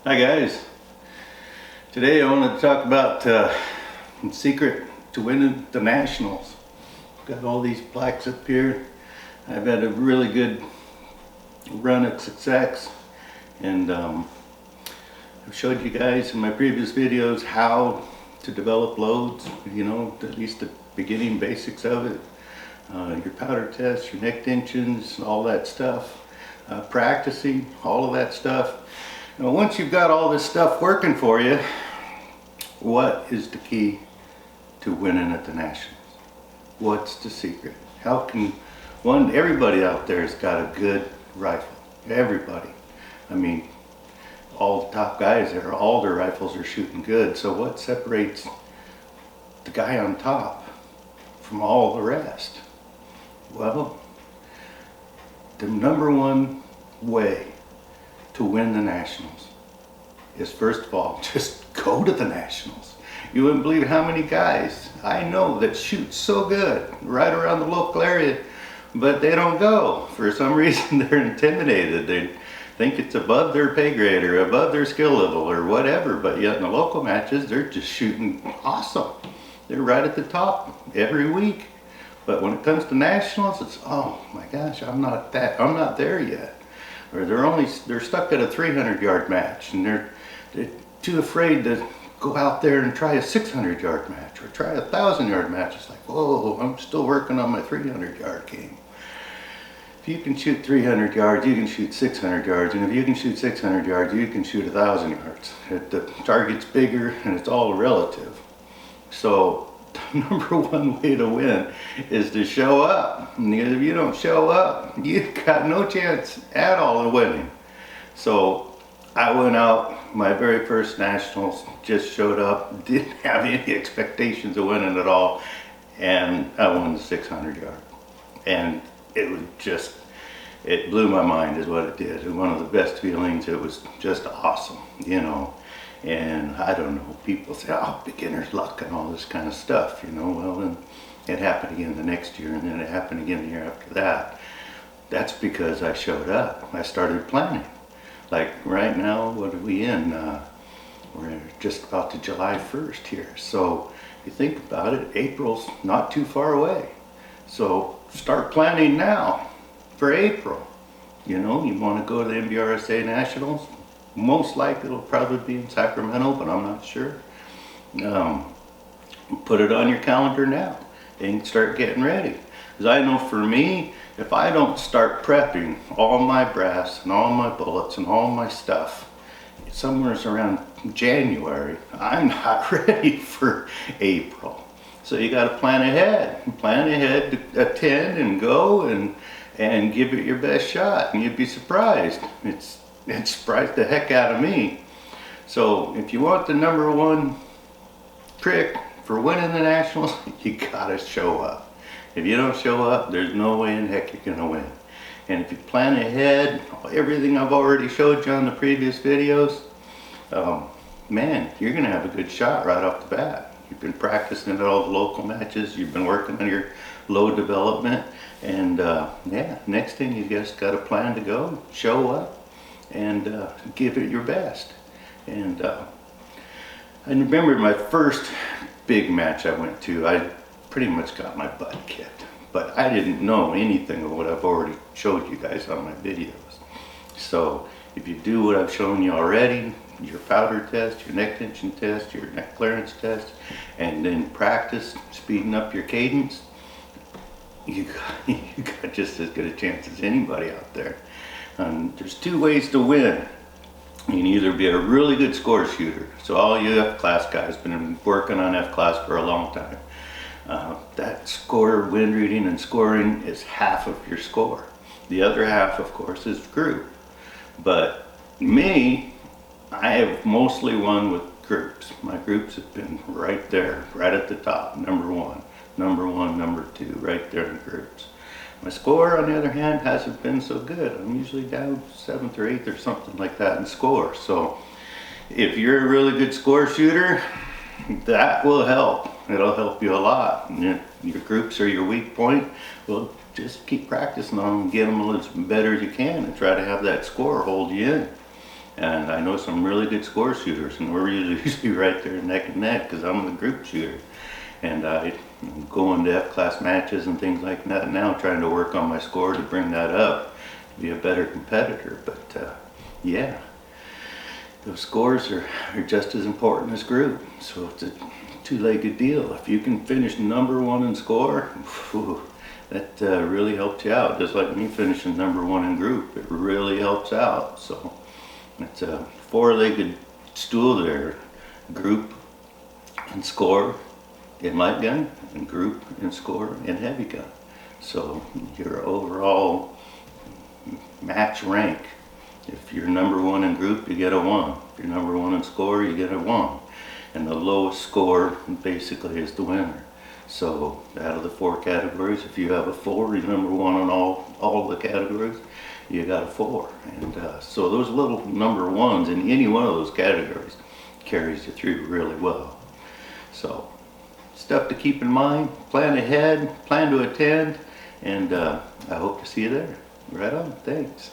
Hi guys, today I wanted to talk about the secret to winning the Nationals. Got all these plaques up here. I've had a really good run at success, and I've showed you guys in my previous videos how to develop loads, you know, at least the beginning basics of it. Your powder test, your neck tensions, all that stuff. Practicing, all of that stuff. Now, once you've got all this stuff working for you, what is the key to winning at the Nationals? What's the secret? How can everybody out there has got a good rifle. Everybody. I mean, all the top guys there, all their rifles are shooting good. So what separates the guy on top from all the rest? Well, the number one way to win the Nationals is, first of all, just go to the Nationals. You wouldn't believe how many guys I know that shoot so good right around the local area, but they don't go. For some reason, they're intimidated. They think it's above their pay grade or above their skill level or whatever, but yet in the local matches, they're just shooting awesome. They're right at the top every week. But when it comes to Nationals, it's, oh my gosh, I'm not there yet. Or they're stuck at a 300-yard match, and they're too afraid to go out there and try a 600-yard match or try a 1,000-yard match. It's like, whoa, I'm still working on my 300-yard game. If you can shoot 300 yards, you can shoot 600 yards, and if you can shoot 600 yards, you can shoot 1,000 yards. The target's bigger, and it's all relative. So the number one way to win is to show up. Because if you don't show up, you've got no chance at all of winning. So I went out, my very first Nationals, just showed up, didn't have any expectations of winning at all, and I won the 600 yard. And it was just, it blew my mind is what it did. It was one of the best feelings. It was just awesome, you know. And I don't know, people say, oh, beginner's luck and all this kind of stuff, you know. Well, then it happened again the next year, and then it happened again the year after that. That's because I showed up. I started planning. Like right now, what are we in? We're just about to July 1st here. So if you think about it, April's not too far away. So start planning now for April. You know, you want to go to the NBRSA Nationals. Most likely it'll probably be in Sacramento, but I'm not sure. Put it on your calendar now and start getting ready. Because I know for me, if I don't start prepping all my brass and all my bullets and all my stuff, somewhere around January, I'm not ready for April. So you got to plan ahead. Plan ahead to attend and go and give it your best shot, and you'd be surprised. It surprised the heck out of me. So if you want the number one trick for winning the Nationals, you gotta show up. If you don't show up, there's no way in heck you're gonna win. And if you plan ahead, everything I've already showed you on the previous videos, man, you're gonna have a good shot right off the bat. You've been practicing at all the local matches, you've been working on your load development, and yeah, next thing you just got a plan to go, show up, and give it your best. And I remember my first big match I went to, I pretty much got my butt kicked, but I didn't know anything of what I've already showed you guys on my videos. So if you do what I've shown you already, your powder test, your neck tension test, your neck clearance test, and then practice speeding up your cadence, you got just as good a chance as anybody out there. There's two ways to win. You can either be a really good score shooter. So all you F-class guys been working on F-class for a long time. That score, wind reading and scoring is half of your score. The other half, of course, is group. But me, I have mostly won with groups. My groups have been right there, right at the top, number one, number two, right there in groups. My score, on the other hand, hasn't been so good. I'm usually down 7th or 8th or something like that in score. So if you're a really good score shooter, that will help. It'll help you a lot. And your groups are your weak point. Well, just keep practicing on them, get them as better as you can, and try to have that score hold you in. And I know some really good score shooters, and we're usually right there neck and neck because I'm the group shooter. And I go into F-class matches and things like that now, trying to work on my score to bring that up, to be a better competitor. But yeah, those scores are just as important as group. So it's a two-legged deal. If you can finish number one in score, whew, that really helps you out. Just like me finishing number one in group, it really helps out. So it's a four-legged stool there: group and score in light gun, and group and score in heavy gun. So your overall match rank, if you're number one in group, you get a 1. If you're number one in score, you get a 1. And the lowest score basically is the winner. So out of the 4 categories, if you have a 4, you're number one in all the categories, you got a 4. And so those little number ones in any one of those categories carries you through really well. So stuff to keep in mind, plan ahead, plan to attend, and I hope to see you there. Right on, thanks.